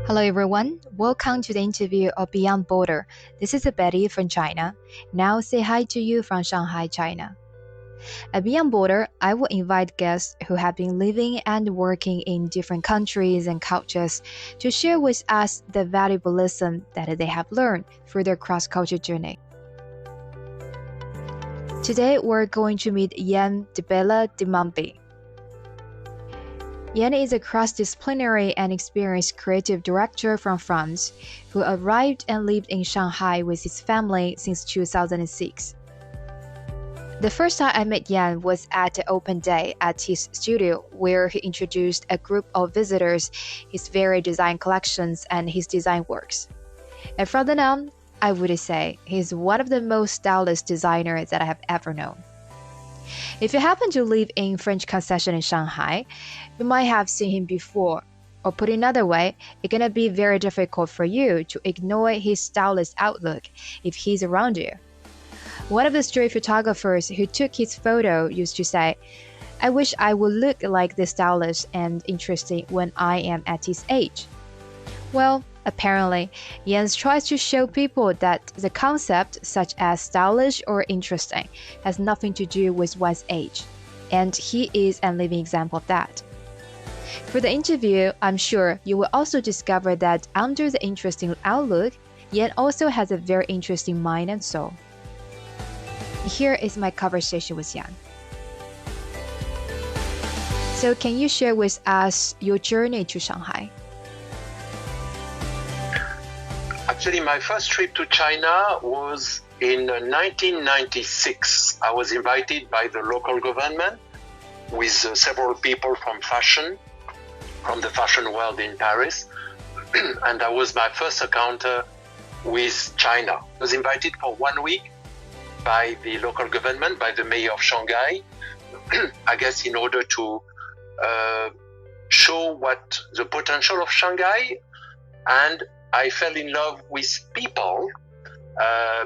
Hello everyone, welcome to the interview of Beyond Border. This is Betty from China. Now say hi to you from Shanghai, China. At Beyond Border, I will invite guests who have been living and working in different countries and cultures to share with us the valuable lesson that they have learned through their cross-culture journey. Today, we're going to meet Yan Debella Dimambi. Yan is a cross-disciplinary and experienced creative director from France who arrived and lived in Shanghai with his family since 2006. The first time I met Yan was at an open day at his studio where he introduced a group of visitors his varied design collections and his design works. And from then on, I would say he's one of the most stylish designers that I have ever known. If you happen to live in French Concession in Shanghai, you might have seen him before. Or put another way, it's gonna be very difficult for you to ignore his stylish outlook if he's around you. One of the street photographers who took his photo used to say, "I wish I would look like this stylish and interesting when I am at his age." Well, apparently, Jens tries to show people that the concept, such as stylish or interesting, has nothing to do with one's age. And he is a living example of that. For the interview, I'm sure you will also discover that under the interesting outlook, Yan also has a very interesting mind and soul. Here is my conversation with Yan. So can you share with us your journey to Shanghai? Actually, my first trip to China was in 1996. I was invited by the local government with several people from the fashion world in Paris. And that was my first encounter with China. I was invited for 1 week by the local government, by the mayor of Shanghai, I guess in order to show what the potential of Shanghai. And I fell in love with people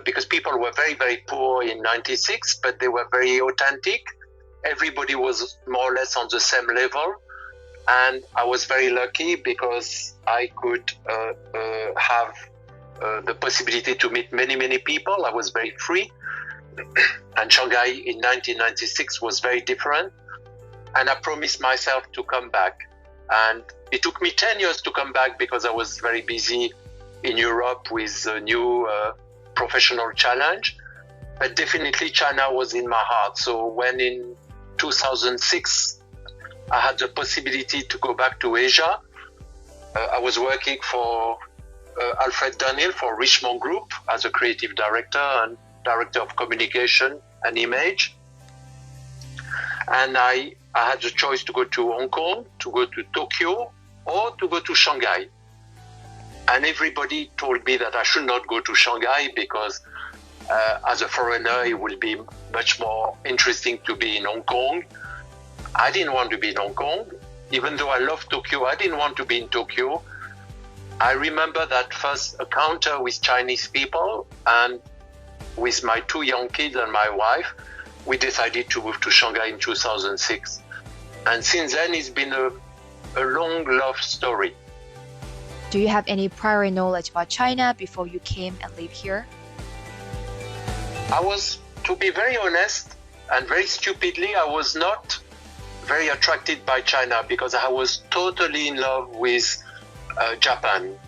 because people were very, very poor in 96, but they were very authentic. Everybody was more or less on the same level. And I was very lucky because I could have the possibility to meet many, many people. I was very free. And Shanghai in 1996 was very different. And I promised myself to come back. And it took me 10 years to come back because I was very busy in Europe with a new professional challenge. But definitely China was in my heart. So when in 2006, I had the possibility to go back to Asia, I was working for Alfred Dunhill for Richemont Group as a creative director and director of communication and image. And I had the choice to go to Hong Kong, to go to Tokyo, or to go to Shanghai. And everybody told me that I should not go to Shanghai because as a foreigner, it will be much more interesting to be in Hong Kong. I didn't want to be in Hong Kong. Even though I love Tokyo, I didn't want to be in Tokyo. I remember that first encounter with Chinese people, and with my 2 young kids and my wife, we decided to move to Shanghai in 2006. And since then, it's been a long love story. Do you have any prior knowledge about China before you came and lived here? I was, to be very honest, and very stupidly, I was not very attracted by China because I was totally in love with Japan.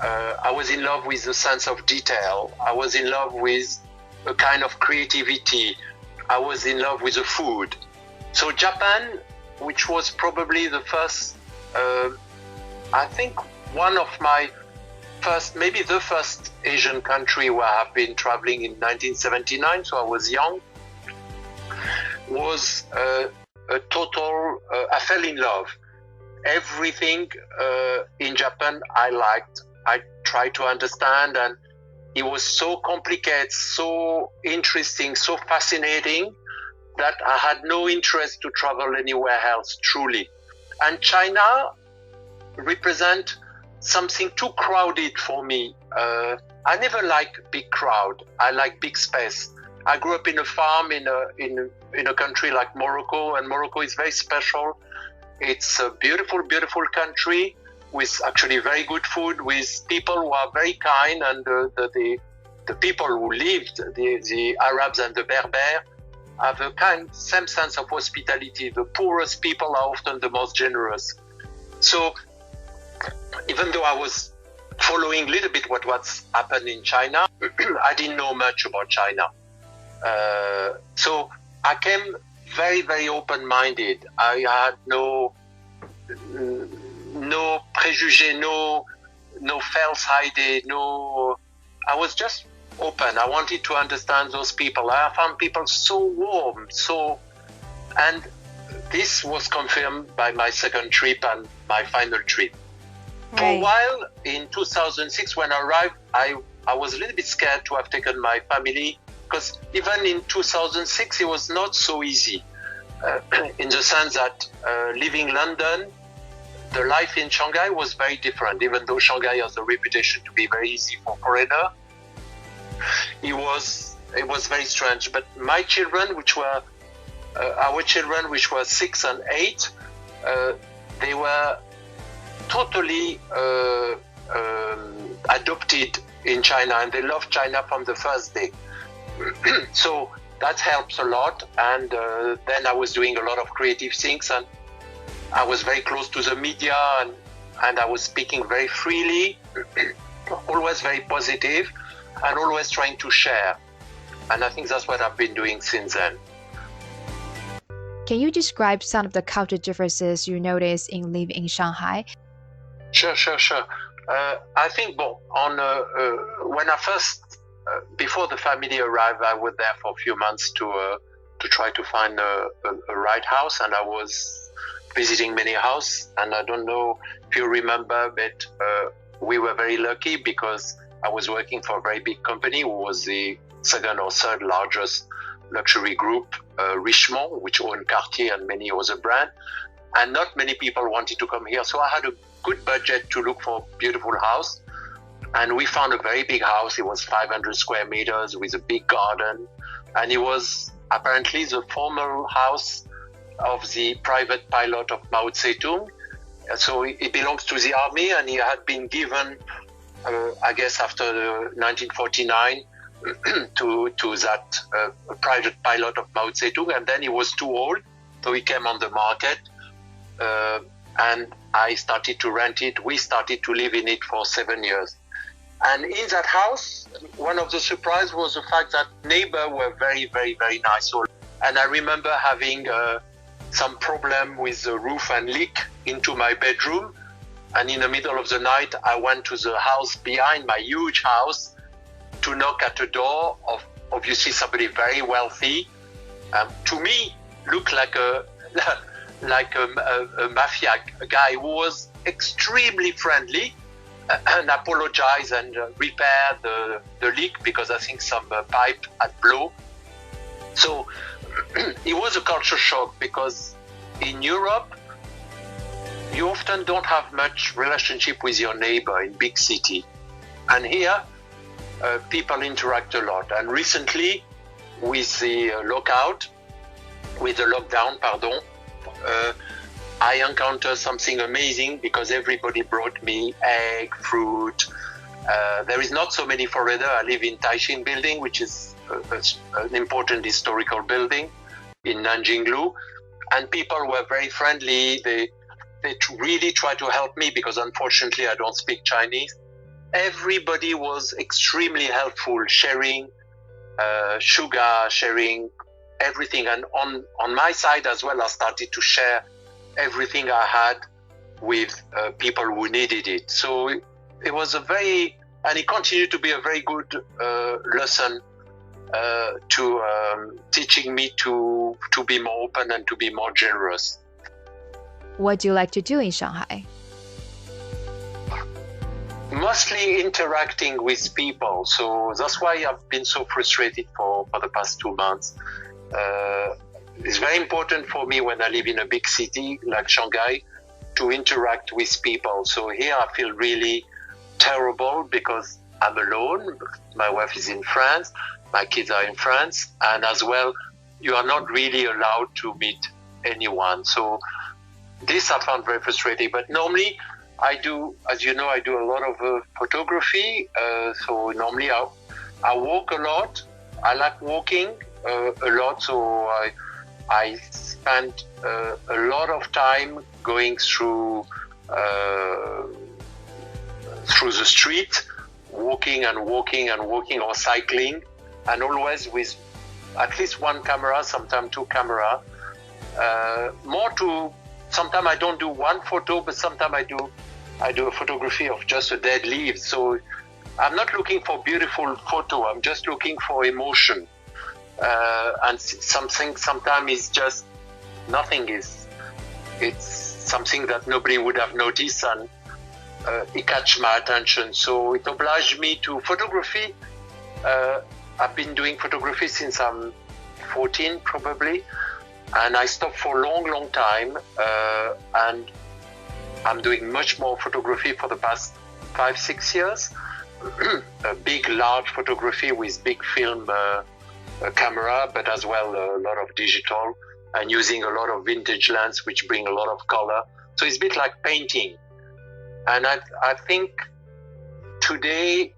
I was in love with the sense of detail. I was in love with a kind of creativity. I was in love with the food. So Japan, which was probably the first, I think one of my first, maybe the first Asian country where I have been traveling in 1979, so I was young, was a total, I fell in love. Everything in Japan I liked. I tried to understand, and it was so complicated, so interesting, so fascinating that I had no interest to travel anywhere else, truly. And China represent something too crowded for me. I never like big crowd. I like big space. I grew up in a farm in a country like Morocco, and Morocco is very special. It's a beautiful, beautiful country, with actually very good food, with people who are very kind, and the people who lived, the Arabs and the Berber, have a same sense of hospitality. The poorest people are often the most generous. So even though I was following a little bit what's happened in China, I didn't know much about China. So I came very, very open-minded. I had no prejudice, no false idea, I was just open. I wanted to understand those people. I found people so warm, and this was confirmed by my second trip and my final trip. Right. For a while, in 2006, when I arrived, I was a little bit scared to have taken my family, because even in 2006, it was not so easy, in the sense that living in London, the life in Shanghai was very different. Even though Shanghai has a reputation to be very easy for foreigner, it was very strange. But my children, which were our children, which were 6 and 8, they were totally adopted in China, and they loved China from the first day. So that helps a lot. And then I was doing a lot of creative things, and I was very close to the media, and I was speaking very freely, always very positive, and always trying to share. And I think that's what I've been doing since then. Can you describe some of the cultural differences you noticed in living in Shanghai? Sure. I think, when I first, before the family arrived, I was there for a few months to try to find a right house, and I was visiting many houses. And I don't know if you remember, but we were very lucky because I was working for a very big company who was the second or third largest luxury group, Richemont, which owned Cartier and many other brands. And not many people wanted to come here. So I had a good budget to look for a beautiful house. And we found a very big house. It was 500 square meters with a big garden. And it was apparently the former house of the private pilot of Mao Zedong. So it belongs to the army, and he had been given, I guess, after 1949 to that private pilot of Mao Zedong. And then he was too old, so he came on the market. And I started to rent it. We started to live in it for 7 years. And in that house, one of the surprises was the fact that neighbors were very, very, very nice. And I remember having some problem with the roof and leak into my bedroom. And in the middle of the night, I went to the house behind my huge house to knock at the door of obviously somebody very wealthy. To me, looked like a mafia guy who was extremely friendly, and apologized and repaired the leak because I think some pipe had blown. So it was a culture shock, because in Europe, you often don't have much relationship with your neighbor in big city. And here, people interact a lot. And recently, with the lockdown, I encountered something amazing, because everybody brought me egg, fruit. There is not so many foreigners. I live in Taixing building, which is an important historical building in Nanjinglu. And people were very friendly. They really tried to help me, because unfortunately I don't speak Chinese. Everybody was extremely helpful, sharing sugar, sharing everything. And on my side as well, I started to share everything I had with people who needed it. So it was and it continued to be a very good lesson to teaching me to be more open and to be more generous. What do you like to do in Shanghai? Mostly interacting with people. So that's why I've been so frustrated for the past 2 months. It's very important for me when I live in a big city like Shanghai to interact with people. So here I feel really terrible because I'm alone. My wife is in France. My kids are in France. And as well, you are not really allowed to meet anyone. So this I found very frustrating. But normally I do, as you know, I do a lot of photography. So normally I walk a lot. I like walking a lot. So I spend a lot of time going through the street, walking and walking and walking, or cycling, and always with at least one camera, sometimes two camera. Sometimes I don't do one photo, but sometimes I do a photography of just a dead leaf. So I'm not looking for beautiful photo. I'm just looking for emotion. And something sometimes is just nothing. It's something that nobody would have noticed, and it catch my attention. So it obliged me to photography. I've been doing photography since I'm 14 probably, and I stopped for a long time, and I'm doing much more photography for the past 5-6 years. A big, large photography with big film camera, but as well a lot of digital, and using a lot of vintage lens, which bring a lot of color. So it's a bit like painting. And I think today,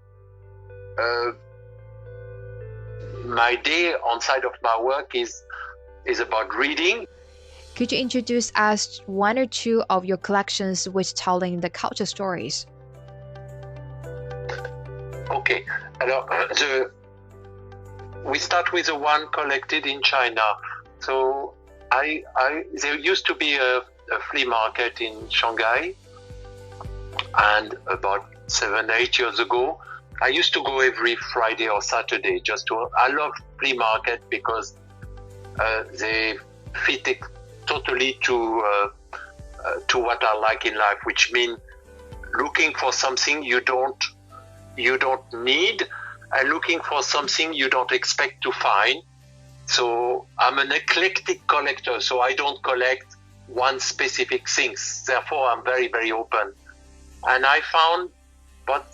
my day on side of my work is about reading. Could you introduce us one or two of your collections which telling the culture stories? Okay. We start with the one collected in China. So there used to be a flea market in Shanghai, and about 7-8 years ago, I used to go every Friday or Saturday. I love flea market because they fit it totally to what I like in life, which means looking for something you don't need, and looking for something you don't expect to find. So I'm an eclectic collector, so I don't collect one specific thing. Therefore, I'm very, very open. And I found about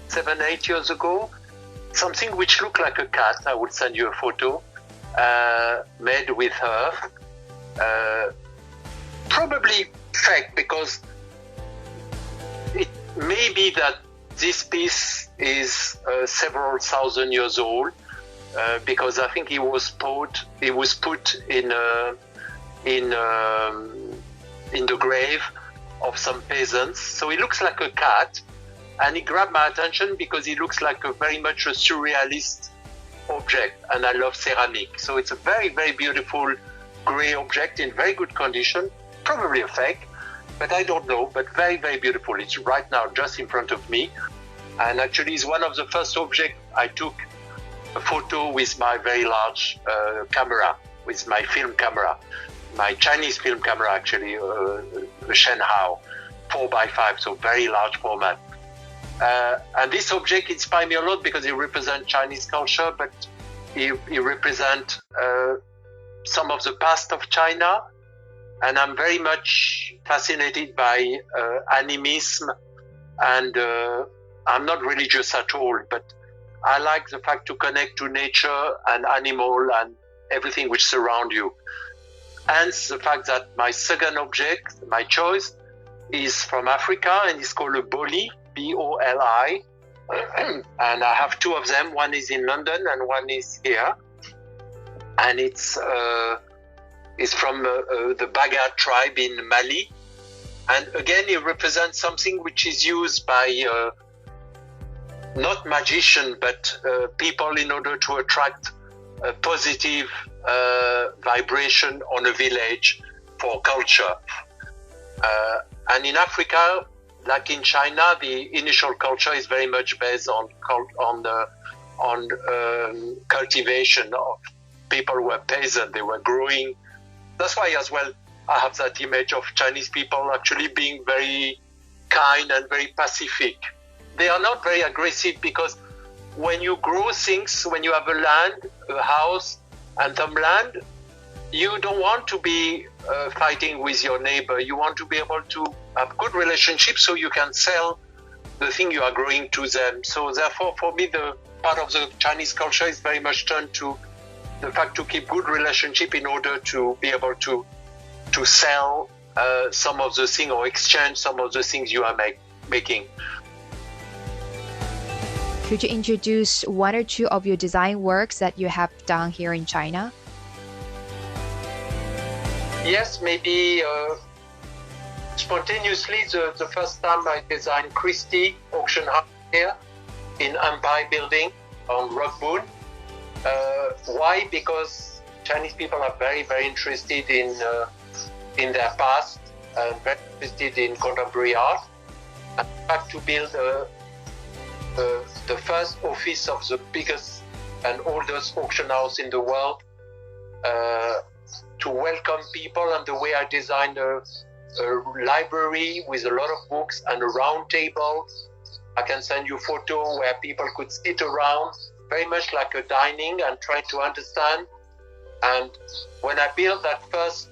7-8 years ago something which looked like a cat. I will send you a photo, made with her. Probably fake, because it may be that this piece is several thousand years old, because I think it was put in the grave of some peasants. So it looks like a cat, and it grabbed my attention because it looks like very much a surrealist object, and I love ceramic. So it's a very, very beautiful gray object in very good condition, probably a fake, but I don't know, but very, very beautiful. It's right now just in front of me, and actually it's one of the first objects I took a photo with my very large camera, with my film camera, my Chinese film camera actually, the Shenhao 4x5, so very large format. And this object inspired me a lot because it represents Chinese culture, but it represents some of the past of China. And I'm very much fascinated by animism, and I'm not religious at all, but I like the fact to connect to nature and animal and everything which surround you. Hence the fact that my second object, my choice, is from Africa, and it's called a boli, B-O-L-I. And I have two of them. One is in London and one is here. And it's from the Baga tribe in Mali. And again, it represents something which is used by not magician, but people in order to attract a positive vibration on a village for culture. And in Africa, like in China, the initial culture is very much based on cultivation of people who were peasant. They were growing. That's why as well I have that image of Chinese people actually being very kind and very pacific. They are not very aggressive, because when you grow things, when you have a land, a house and some land, you don't want to be fighting with your neighbor. You want to be able to have good relationships so you can sell the thing you are growing to them. So therefore, for me, the part of the Chinese culture is very much turned to the fact to keep good relationship in order to be able to sell some of the things or exchange some of the things you are making. Could you introduce one or two of your design works that you have done here in China? Yes, maybe spontaneously, the first time I designed Christie auction house here in Empire Building on Rockbourne. Why? Because Chinese people are very, very interested in their past and very interested in contemporary art. And in fact, to build the first office of the biggest and oldest auction house in the world, to welcome people, and the way I designed a library with a lot of books and a round table. I can send you a photo where people could sit around, very much like a dining, and try to understand. And when I built that first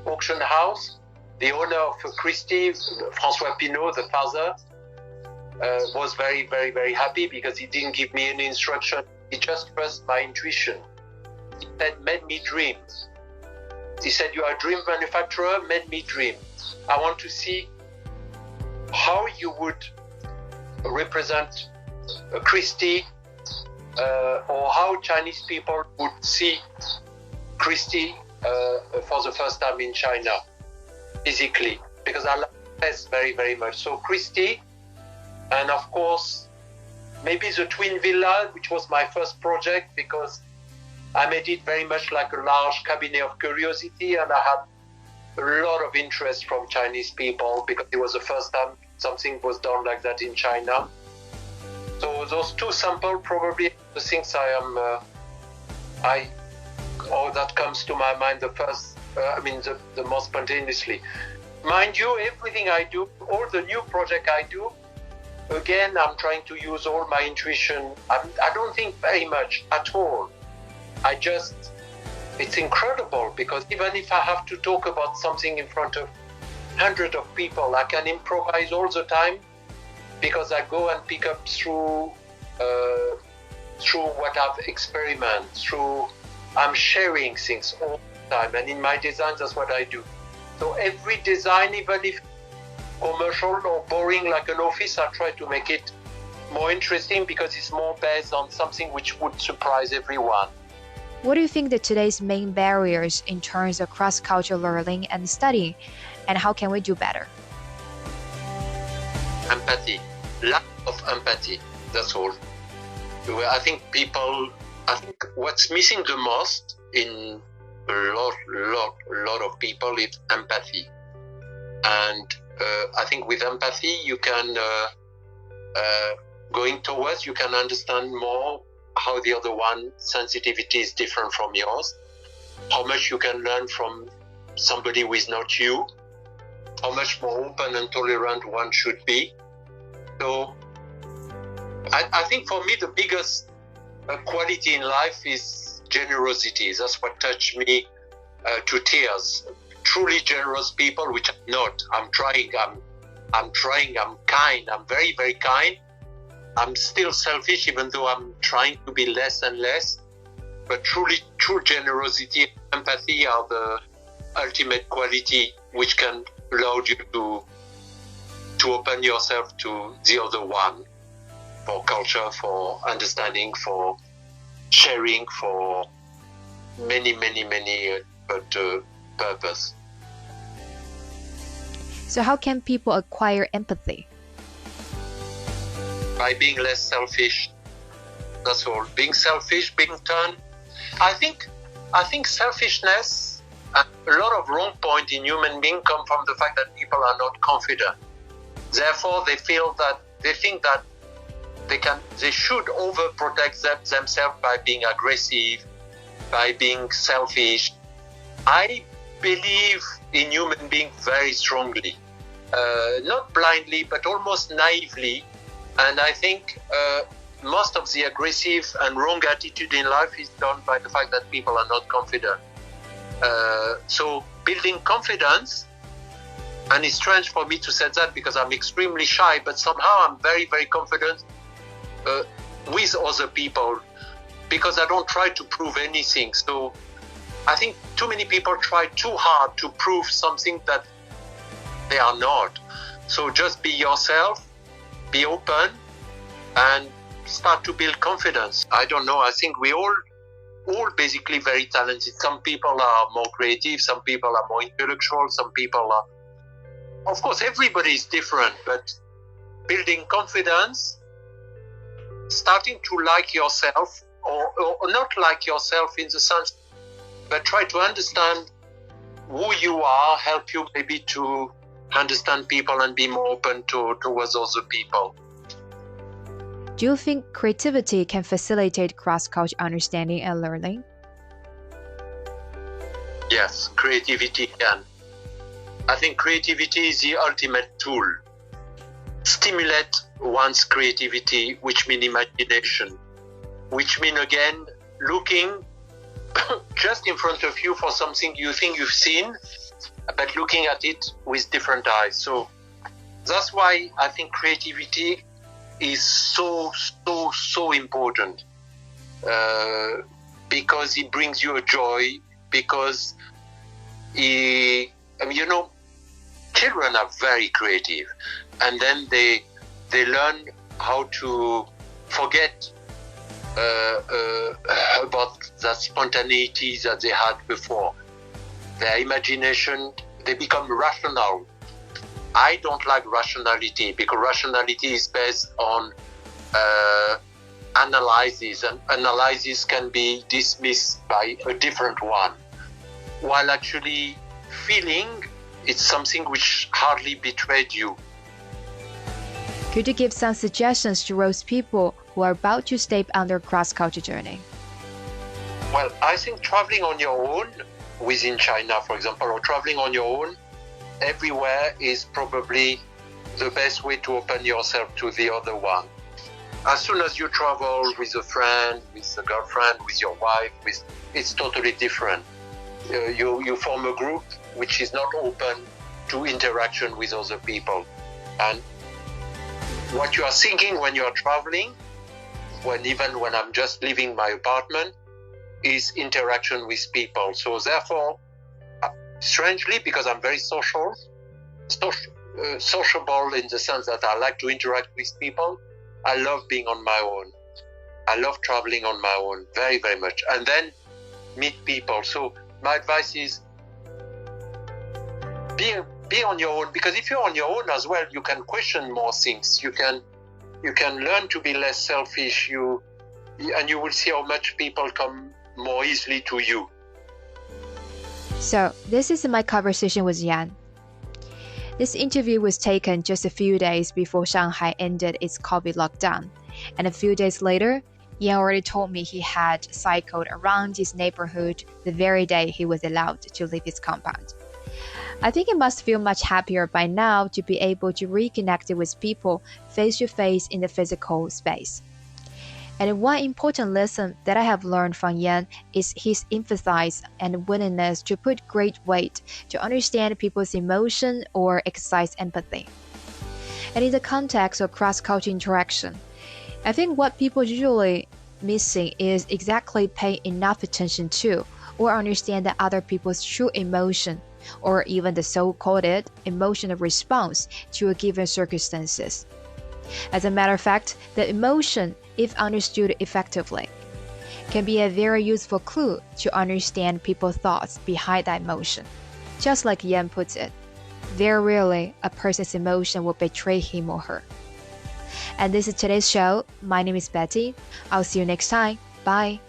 auction house, the owner of Christie, François Pinault, the father, was very, very, very happy because he didn't give me any instruction. He just trusted my intuition. He said, "Made me dream." He said, "You are a dream manufacturer, made me dream. I want to see how you would represent a Christie, or how Chinese people would see Christie for the first time in China, physically, because I like this very, very much." So Christie, and of course, maybe the Twin Villa, which was my first project, because I made it very much like a large cabinet of curiosity, and I had a lot of interest from Chinese people because it was the first time something was done like that in China. So those two samples, probably the things that comes to my mind the first, the most spontaneously. Mind you, everything I do, all the new project I do, again, I'm trying to use all my intuition. I don't think very much at all. It's incredible, because even if I have to talk about something in front of hundreds of people, I can improvise all the time, because I go and pick up through what I've experimented, I'm sharing things all the time, and in my designs, that's what I do. So every design, even if commercial or boring like an office, I try to make it more interesting, because it's more based on something which would surprise everyone. What do you think that today's main barriers in terms of cross-cultural learning and studying, and how can we do better? Empathy, lack of empathy, that's all. I think what's missing the most in a lot of people is empathy. And I think with empathy, you can, going towards, you can understand more how the other one sensitivity is different from yours, how much you can learn from somebody who is not you, how much more open and tolerant one should be. So I think for me the biggest quality in life is generosity. That's what touched me to tears. Truly generous people, which I'm not. I'm trying, I'm kind, I'm very, very kind. I'm still selfish, even though I'm trying to be less and less. But true generosity and empathy are the ultimate quality which can allow you to open yourself to the other one, for culture, for understanding, for sharing, for many purpose. So how can people acquire empathy? By being less selfish. That's all. Being selfish, being turned. I think selfishness and a lot of wrong point in human being come from the fact that people are not confident. Therefore, they think that they should overprotect themselves by being aggressive, by being selfish. I believe in human being very strongly, not blindly, but almost naively. And I think most of the aggressive and wrong attitude in life is done by the fact that people are not confident. So building confidence, and it's strange for me to say that because I'm extremely shy, but somehow I'm very, very confident with other people, because I don't try to prove anything. So I think too many people try too hard to prove something that they are not. So just be yourself, be open, and start to build confidence. I don't know, I think we all basically very talented. Some people are more creative, some people are more intellectual, some people are, of course, everybody is different, but building confidence, starting to like yourself, or not like yourself in the sense, but try to understand who you are, help you maybe to understand people and be more open towards other people. Do you think creativity can facilitate cross-cultural understanding and learning? Yes, creativity can. I think creativity is the ultimate tool. Stimulate one's creativity, which means imagination, which means again looking just in front of you for something you think you've seen, but looking at it with different eyes. So that's why I think creativity is so important, because it brings you a joy, because children are very creative, and then they learn how to forget about that spontaneity that they had before. Their imagination, they become rational. I don't like rationality, because rationality is based on analysis, and analysis can be dismissed by a different one, while actually feeling, it's something which hardly betrayed you. Could you give some suggestions to those people who are about to step on their cross-culture journey? Well, I think traveling on your own within China, for example, or traveling on your own everywhere is probably the best way to open yourself to the other one. As soon as you travel with a friend, with a girlfriend, with your wife, it's totally different. You form a group which is not open to interaction with other people. And what you are thinking when you are traveling, even when I'm just leaving my apartment, is interaction with people. So therefore, strangely, because I'm very sociable in the sense that I like to interact with people, I love being on my own. I love traveling on my own very, very much. And then meet people. So my advice is be on your own, because if you're on your own as well, you can question more things. You can learn to be less selfish. And you will see how much people come more easily to you. So this is my conversation with Yan. This interview was taken just a few days before Shanghai ended its COVID lockdown, and a few days later, Yan already told me he had cycled around his neighborhood the very day he was allowed to leave his compound. I think he must feel much happier by now to be able to reconnect with people face to face in the physical space. And one important lesson that I have learned from Yan is his emphasis and willingness to put great weight to understand people's emotion or exercise empathy. And in the context of cross-cultural interaction, I think what people usually missing is exactly paying enough attention to or understand the other people's true emotion, or even the so-called emotional response to a given circumstances. As a matter of fact, the emotion, if understood effectively, can be a very useful clue to understand people's thoughts behind that emotion. Just like Yan puts it, very rarely a person's emotion will betray him or her. And this is today's show. My name is Betty. I'll see you next time. Bye.